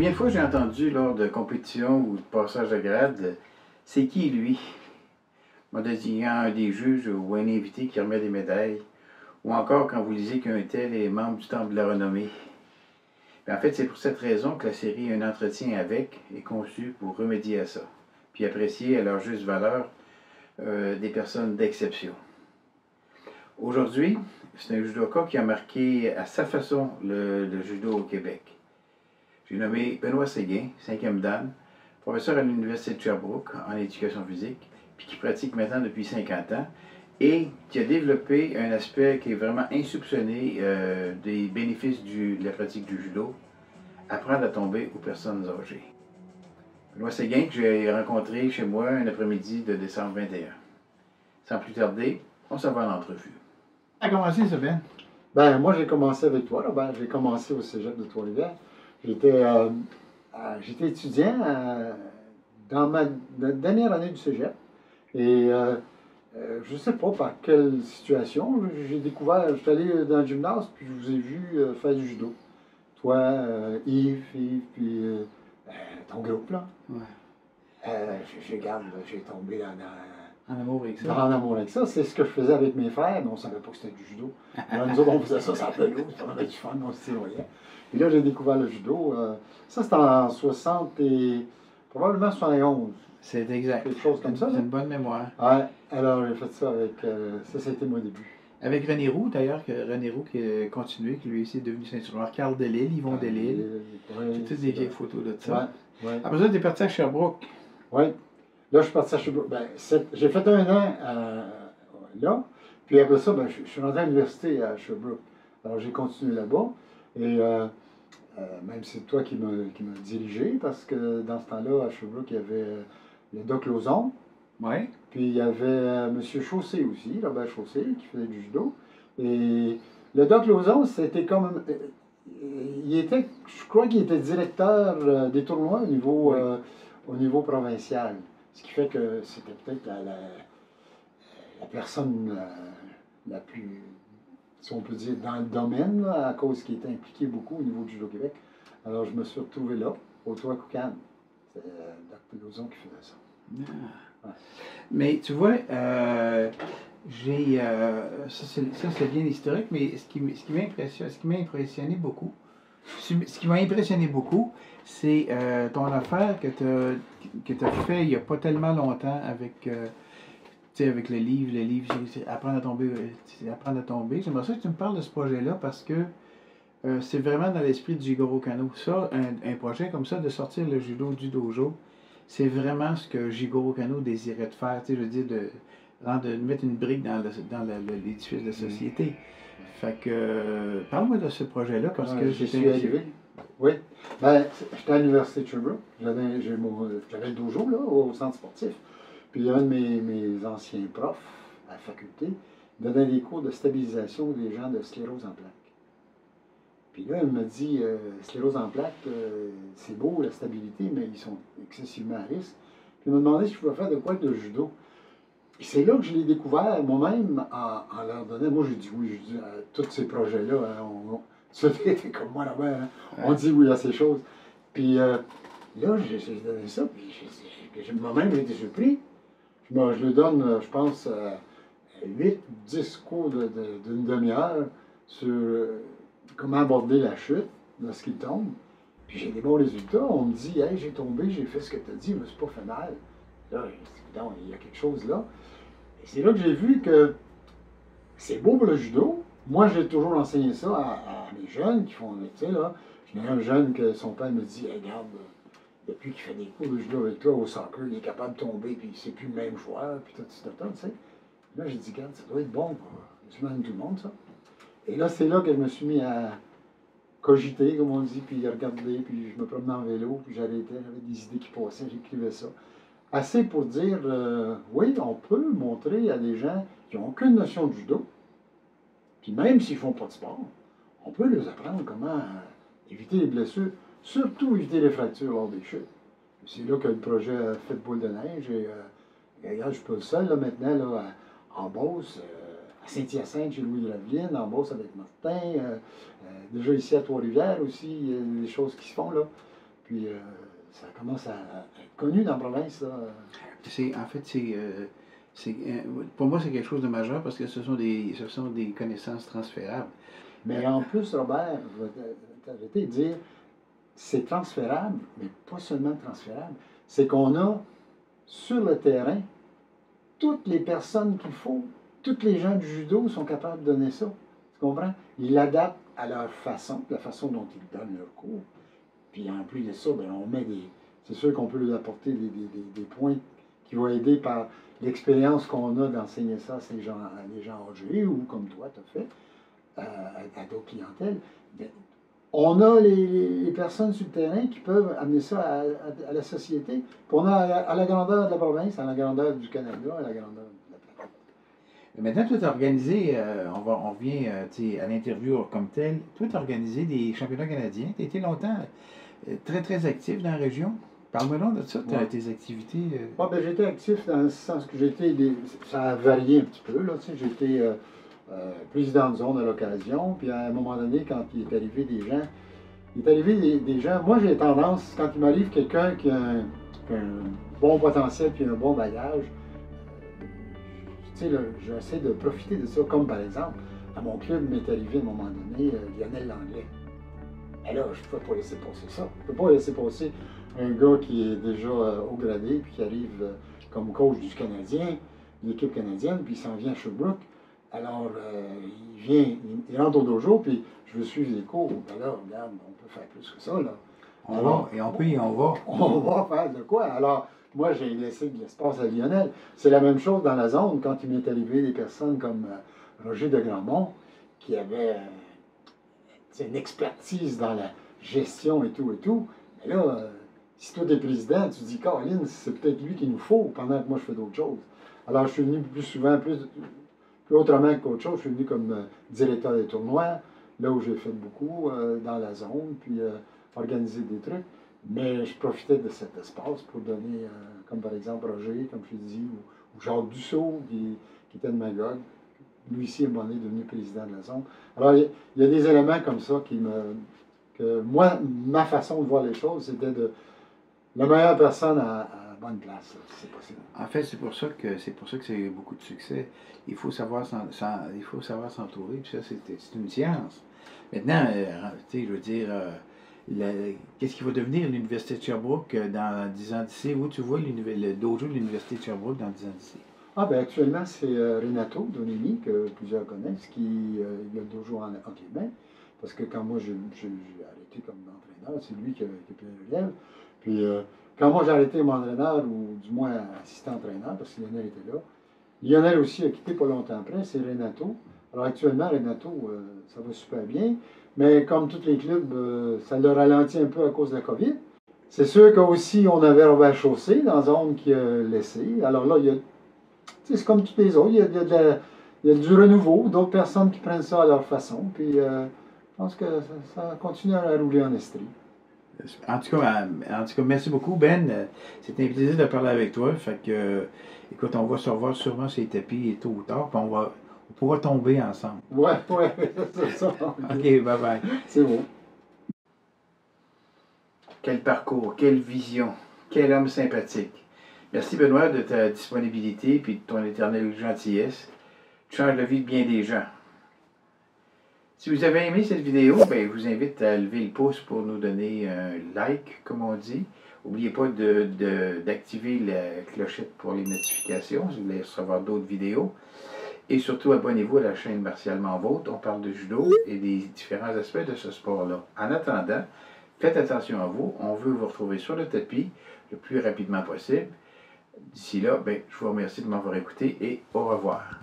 Combien de fois j'ai entendu lors de compétitions ou de passage de grade, c'est qui lui? En désignant un des juges ou un invité qui remet des médailles, ou encore quand vous lisez qu'un tel est membre du Temple de la Renommée. En fait, c'est pour cette raison que la série Un entretien avec est conçue pour remédier à ça, puis apprécier à leur juste valeur des personnes d'exception. Aujourd'hui, c'est un judoka qui a marqué à sa façon le judo au Québec. J'ai nommé Benoît Séguin, 5e dan, professeur à l'Université de Sherbrooke en éducation physique, puis qui pratique maintenant depuis 50 ans, et qui a développé un aspect qui est vraiment insoupçonné des bénéfices de la pratique du judo, apprendre à tomber aux personnes âgées. Benoît Séguin, que j'ai rencontré chez moi un après-midi de décembre 21. Sans plus tarder, on s'en va en entrevue. Ça a commencé, ça, Ben? Ben, moi, j'ai commencé avec toi. Là. Ben, j'ai commencé au cégep de Trois-Rivières. J'étais étudiant dans ma dernière année du cégep. Et je ne sais pas par quelle situation, j'ai découvert, je suis allé dans le gymnase, puis je vous ai vu faire du judo. Toi, Yves, puis ton groupe, là. Ouais. J'ai tombé En amour avec ça. en amour avec ça. C'est ce que je faisais avec mes frères, mais on ne savait pas que c'était du judo. Alors, nous autres, on faisait ça sans pelouse, on avait du fun, on se tiroyait. Puis là, j'ai découvert le judo. Ça, c'était en 60 et probablement 71. C'est exact. Quelque chose comme ça. C'est une bonne mémoire. Ouais, alors j'ai fait ça avec. Ça, c'était mon début. Avec René Roux, d'ailleurs, René Roux qui a continué, qui lui aussi est devenu ceinture. Carl Delisle, Yvon Delisle. J'ai toutes des vieilles photos de ça. Ouais, ouais. Après ça, tu es parti à Sherbrooke. Oui. Là, je suis parti à Sherbrooke. Ben, j'ai fait un an là. Puis après ça, ben, je suis rentré à l'université à Sherbrooke. Alors j'ai continué là-bas. Et même c'est toi qui m'as dirigé, parce que dans ce temps-là, à Sherbrooke, il y avait le Doc Lauzon. Oui. Puis il y avait M. Chaussé aussi, Robert Chaussé, qui faisait du judo. Et le Doc Lauzon, c'était comme. Je crois qu'il était directeur des tournois au niveau provincial. Ce qui fait que c'était peut-être la personne la plus, si on peut dire, dans le domaine, là, à cause qu'il était impliqué beaucoup au niveau du Judo Québec. Alors je me suis retrouvé là, au Toit-Coucane. C'est Dr. Lauzon qui faisait ça. Ah. Ouais. Mais tu vois, ça c'est bien historique, mais ce qui m'a impressionné beaucoup, c'est ton affaire que tu as fait il n'y a pas tellement longtemps avec, avec le livre Apprendre à tomber. J'aimerais ça que tu me parles de ce projet-là parce que c'est vraiment dans l'esprit du Jigoro Kano. Ça, un projet comme ça, de sortir le judo du dojo, c'est vraiment ce que Jigoro Kano désirait de faire, je veux dire, de mettre une brique dans l'édifice de la société. Fait que, parle-moi de ce projet-là, parce que j'y suis arrivé. Oui. Ben, j'étais à l'Université de Sherbrooke. J'avais le dojo, là, au centre sportif. Puis un de mes anciens profs à la faculté donnait des cours de stabilisation des gens de sclérose en plaques. Puis là, il m'a dit, sclérose en plaques, c'est beau la stabilité, mais ils sont excessivement à risque. Puis il m'a demandé si je pouvais faire de quoi de judo. Et c'est là que je l'ai découvert moi-même en leur donnant. Moi, j'ai dit oui, je dis, tous ces projets-là, hein, c'était comme moi là-bas, hein, on dit oui à ces choses. Puis là, j'ai donné ça, puis moi-même, j'ai été surpris. Je lui donne, je pense, 8-10 cours d'une demi-heure sur comment aborder la chute lorsqu'il tombe. Puis j'ai des bons résultats. On me dit, hey, j'ai tombé, j'ai fait ce que tu as dit, mais c'est pas fait mal. Là, il y a quelque chose là. Et c'est là que j'ai vu que c'est beau pour le judo. Moi, j'ai toujours enseigné ça à mes jeunes qui font, tu sais, là. J'ai un jeune que son père me dit, hey, regarde, depuis qu'il fait des cours de judo avec toi au soccer, il est capable de tomber, puis c'est plus le même joueur, puis tout, tu sais. Là, j'ai dit, regarde, ça doit être bon pour tout le monde, ça. Et là, c'est là que je me suis mis à cogiter, comme on dit, puis regarder, puis je me promenais en vélo, puis j'avais des idées qui passaient, j'écrivais ça. Assez pour dire, oui, on peut montrer à des gens qui n'ont aucune notion de judo, puis même s'ils ne font pas de sport, on peut leur apprendre comment éviter les blessures, surtout éviter les fractures lors des chutes. C'est là que le projet a fait boule de neige, et regarde, je suis pas le seul, là, maintenant, là, en Beauce, à Saint-Hyacinthe, chez Louis de Lavigne, en Beauce avec Martin, déjà ici à Trois-Rivières aussi, il y a des choses qui se font, là. Puis ça commence à être connu dans la province. Là. En fait, pour moi, c'est quelque chose de majeur parce que ce sont des connaissances transférables. Mais en plus, Robert, je vais t'arrêter de dire, c'est transférable, mais pas seulement transférable. C'est qu'on a sur le terrain toutes les personnes qu'il faut, tous les gens du judo sont capables de donner ça. Tu comprends? Ils l'adaptent à leur façon, la façon dont ils donnent leur cours. Puis en plus de ça, bien, on met des. C'est sûr qu'on peut lui apporter des points qui vont aider par l'expérience qu'on a d'enseigner ça à les gens âgés ou comme toi, tu as fait, à d'autres clientèles. Mais on a les personnes sur le terrain qui peuvent amener ça à la société. Puis on a à la grandeur de la province, à la grandeur du Canada, à la grandeur de la planète. Maintenant, toi, tu as organisé, on revient à l'interview comme tel, toi, tu as organisé des championnats canadiens. Tu as été longtemps très, très actif dans la région. Parle-moi donc de ça, tes activités. Ben, j'ai été actif dans le sens que ça a varié un petit peu. J'ai été président de zone à l'occasion, puis à un moment donné, quand il est arrivé des gens, moi j'ai tendance, quand il m'arrive quelqu'un qui a un bon potentiel puis un bon bagage, j'essaie de profiter de ça, comme par exemple, à mon club m'est arrivé à un moment donné Lionel Langlais. Mais là, je ne peux pas laisser passer ça. Je ne peux pas laisser passer un gars qui est déjà haut gradé, puis qui arrive comme coach du Canadien, de l'équipe canadienne, puis il s'en vient à Sherbrooke. Alors, il rentre au dojo, puis je veux suivre les cours. Ben là, regarde, on peut faire plus que ça, là. On va. On va faire de quoi? Alors, moi, j'ai laissé de l'espace à Lionel. C'est la même chose dans la zone, quand il m'est arrivé des personnes comme Roger de Grandmont, qui avait une expertise dans la gestion et tout. Mais là, si toi, t'es président, tu dis, Caroline, c'est peut-être lui qu'il nous faut, pendant que moi, je fais d'autres choses. Alors, je suis venu plus souvent, plus autrement qu'autre chose, je suis venu comme directeur des tournois, là où j'ai fait beaucoup dans la zone, puis organiser des trucs. Mais je profitais de cet espace pour donner, comme par exemple Roger, comme je l'ai dit, ou Jacques Dussault, qui était de Magog. Lui ici, à un moment donné, est devenu président de la zone. Alors, il y a des éléments comme ça que moi, ma façon de voir les choses, c'était de la meilleure personne à bonne place, là, si c'est possible. En fait, c'est pour ça que c'est beaucoup de succès. Il faut savoir s'entourer, puis ça, c'est une science. Maintenant, tu sais, je veux dire, qu'est-ce qui va devenir l'Université de Sherbrooke dans 10 ans d'ici? Où tu vois le dojo de l'Université de Sherbrooke dans 10 ans d'ici? Ben actuellement, c'est Renato Donini, que plusieurs connaissent, qui a le dojo entre les mains. Parce que quand moi j'ai arrêté comme entraîneur, c'est lui qui a pris la relève. Puis quand moi j'ai arrêté comme entraîneur, ou du moins assistant-entraîneur, parce que Lionel était là, Lionel aussi a quitté pas longtemps après, c'est Renato. Alors actuellement, Renato, ça va super bien. Mais comme tous les clubs, ça le ralentit un peu à cause de la COVID. C'est sûr qu'aussi, on avait Robert Chaussé dans la zone qui a laissé. Alors là, c'est comme tous les autres, il y a du renouveau, d'autres personnes qui prennent ça à leur façon. Puis je pense que ça continue à rouler en estrie. En tout cas, merci beaucoup, Ben. C'était un plaisir de parler avec toi. Fait que, écoute, on va se revoir sûrement sur les tapis tôt ou tard, puis on pourra tomber ensemble. Ouais, c'est ça. OK, bye-bye. C'est bon. Quel parcours, quelle vision, quel homme sympathique. Merci, Benoît, de ta disponibilité et de ton éternelle gentillesse. Tu changes la vie de bien des gens. Si vous avez aimé cette vidéo, je vous invite à lever le pouce pour nous donner un like, comme on dit. N'oubliez pas d'activer la clochette pour les notifications si vous voulez recevoir d'autres vidéos. Et surtout, abonnez-vous à la chaîne Martialement Vôtre. On parle de judo et des différents aspects de ce sport-là. En attendant, faites attention à vous. On veut vous retrouver sur le tapis le plus rapidement possible. D'ici là, je vous remercie de m'avoir écouté et au revoir.